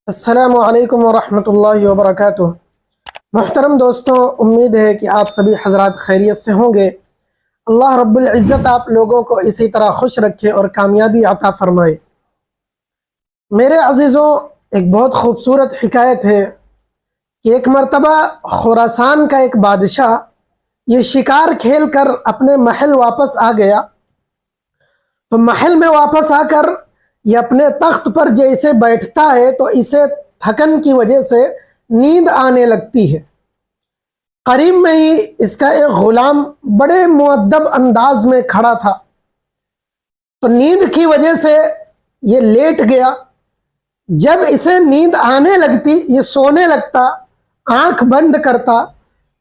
السلام علیکم ورحمۃ اللہ وبرکاتہ۔ محترم دوستوں، امید ہے کہ آپ سبھی حضرات خیریت سے ہوں گے۔ اللہ رب العزت آپ لوگوں کو اسی طرح خوش رکھے اور کامیابی عطا فرمائے۔ میرے عزیزوں، ایک بہت خوبصورت حکایت ہے کہ ایک مرتبہ خراسان کا ایک بادشاہ یہ شکار کھیل کر اپنے محل واپس آ گیا، تو محل میں واپس آ کر یہ اپنے تخت پر جیسے بیٹھتا ہے تو اسے تھکن کی وجہ سے نیند آنے لگتی ہے۔ قریب میں ہی اس کا ایک غلام بڑے مؤدب انداز میں کھڑا تھا، تو نیند کی وجہ سے یہ لیٹ گیا۔ جب اسے نیند آنے لگتی، یہ سونے لگتا، آنکھ بند کرتا،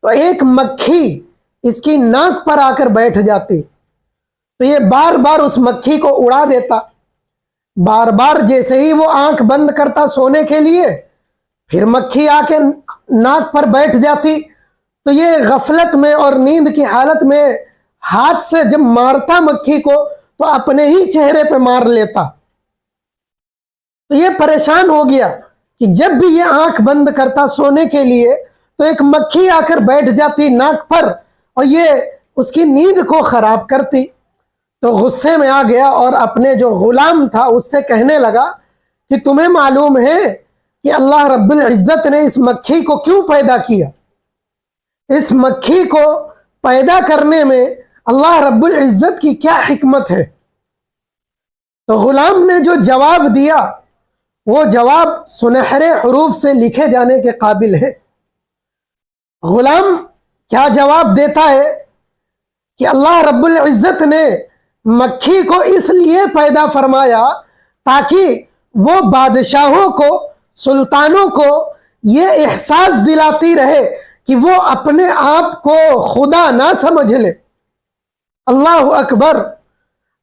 تو ایک مکھی اس کی ناک پر آ کر بیٹھ جاتی، تو یہ بار بار اس مکھی کو اڑا دیتا۔ بار بار جیسے ہی وہ آنکھ بند کرتا سونے کے لیے، پھر مکھی آ کے ناک پر بیٹھ جاتی، تو یہ غفلت میں اور نیند کی حالت میں ہاتھ سے جب مارتا مکھی کو تو اپنے ہی چہرے پہ مار لیتا۔ تو یہ پریشان ہو گیا کہ جب بھی یہ آنکھ بند کرتا سونے کے لیے تو ایک مکھی آ کر بیٹھ جاتی ناک پر اور یہ اس کی نیند کو خراب کرتی۔ تو غصے میں آ گیا اور اپنے جو غلام تھا اس سے کہنے لگا کہ تمہیں معلوم ہے کہ اللہ رب العزت نے اس مکھی کو کیوں پیدا کیا؟ اس مکھی کو پیدا کرنے میں اللہ رب العزت کی کیا حکمت ہے؟ تو غلام نے جو جواب دیا وہ جواب سنہرے حروف سے لکھے جانے کے قابل ہے۔ غلام کیا جواب دیتا ہے کہ اللہ رب العزت نے مکھی کو اس لیے پیدا فرمایا تاکہ وہ بادشاہوں کو، سلطانوں کو یہ احساس دلاتی رہے کہ وہ اپنے آپ کو خدا نہ سمجھ لے۔ اللہ اکبر!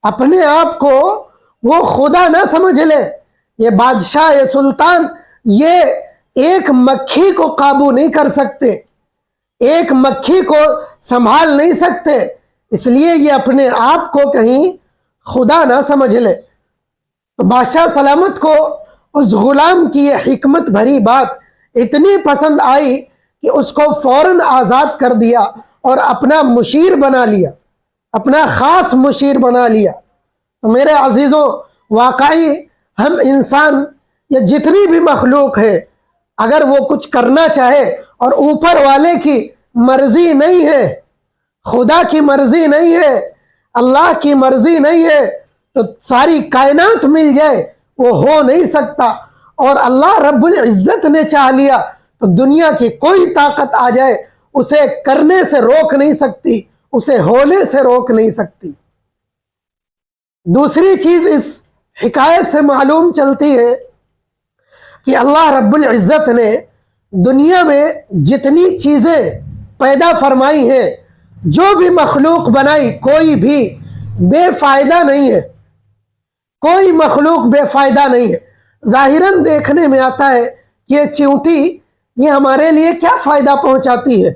اپنے آپ کو وہ خدا نہ سمجھ لے۔ یہ بادشاہ، یہ سلطان، یہ ایک مکھی کو قابو نہیں کر سکتے، ایک مکھی کو سنبھال نہیں سکتے، اس لیے یہ اپنے آپ کو کہیں خدا نہ سمجھ لے۔ تو بادشاہ سلامت کو اس غلام کی یہ حکمت بھری بات اتنی پسند آئی کہ اس کو فوراً آزاد کر دیا اور اپنا مشیر بنا لیا، اپنا خاص مشیر بنا لیا۔ تو میرے عزیزوں، واقعی ہم انسان یا جتنی بھی مخلوق ہے، اگر وہ کچھ کرنا چاہے اور اوپر والے کی مرضی نہیں ہے، خدا کی مرضی نہیں ہے، اللہ کی مرضی نہیں ہے، تو ساری کائنات مل جائے وہ ہو نہیں سکتا۔ اور اللہ رب العزت نے چاہ لیا تو دنیا کی کوئی طاقت آ جائے اسے کرنے سے روک نہیں سکتی، اسے ہونے سے روک نہیں سکتی۔ دوسری چیز اس حکایت سے معلوم چلتی ہے کہ اللہ رب العزت نے دنیا میں جتنی چیزیں پیدا فرمائی ہیں، جو بھی مخلوق بنائی، کوئی بھی بے فائدہ نہیں ہے، کوئی مخلوق بے فائدہ نہیں ہے۔ ظاہراً دیکھنے میں آتا ہے کہ یہ چیونٹی یہ ہمارے لیے کیا فائدہ پہنچاتی ہے؟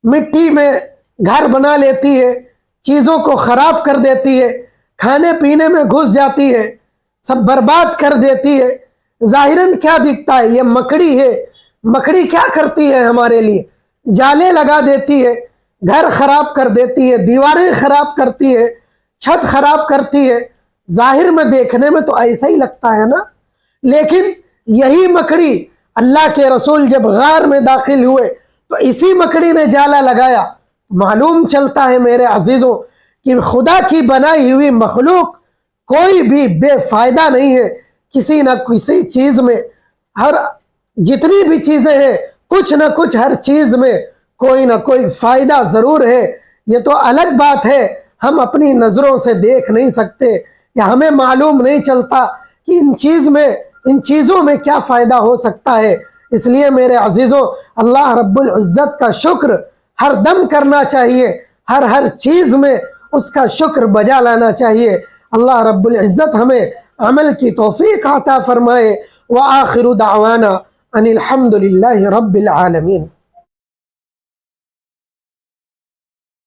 مٹی میں گھر بنا لیتی ہے، چیزوں کو خراب کر دیتی ہے، کھانے پینے میں گھس جاتی ہے، سب برباد کر دیتی ہے۔ ظاہراً کیا دکھتا ہے؟ یہ مکڑی ہے۔ مکڑی کیا کرتی ہے ہمارے لیے؟ جالے لگا دیتی ہے، گھر خراب کر دیتی ہے، دیواریں خراب کرتی ہے، چھت خراب کرتی ہے۔ ظاہر میں دیکھنے میں تو ایسا ہی لگتا ہے نا، لیکن یہی مکڑی اللہ کے رسول جب غار میں داخل ہوئے تو اسی مکڑی نے جالا لگایا۔ معلوم چلتا ہے میرے عزیزوں کہ خدا کی بنائی ہوئی مخلوق کوئی بھی بے فائدہ نہیں ہے، کسی نہ کسی چیز میں، ہر جتنی بھی چیزیں ہیں کچھ نہ کچھ ہر چیز میں کوئی نہ کوئی فائدہ ضرور ہے۔ یہ تو الگ بات ہے ہم اپنی نظروں سے دیکھ نہیں سکتے یا ہمیں معلوم نہیں چلتا کہ ان چیزوں میں کیا فائدہ ہو سکتا ہے۔ اس لیے میرے عزیزوں، اللہ رب العزت کا شکر ہر دم کرنا چاہیے، ہر چیز میں اس کا شکر بجا لانا چاہیے۔ اللہ رب العزت ہمیں عمل کی توفیق عطا فرمائے۔ وآخر دعوانا ان الحمد للہ رب العالمین۔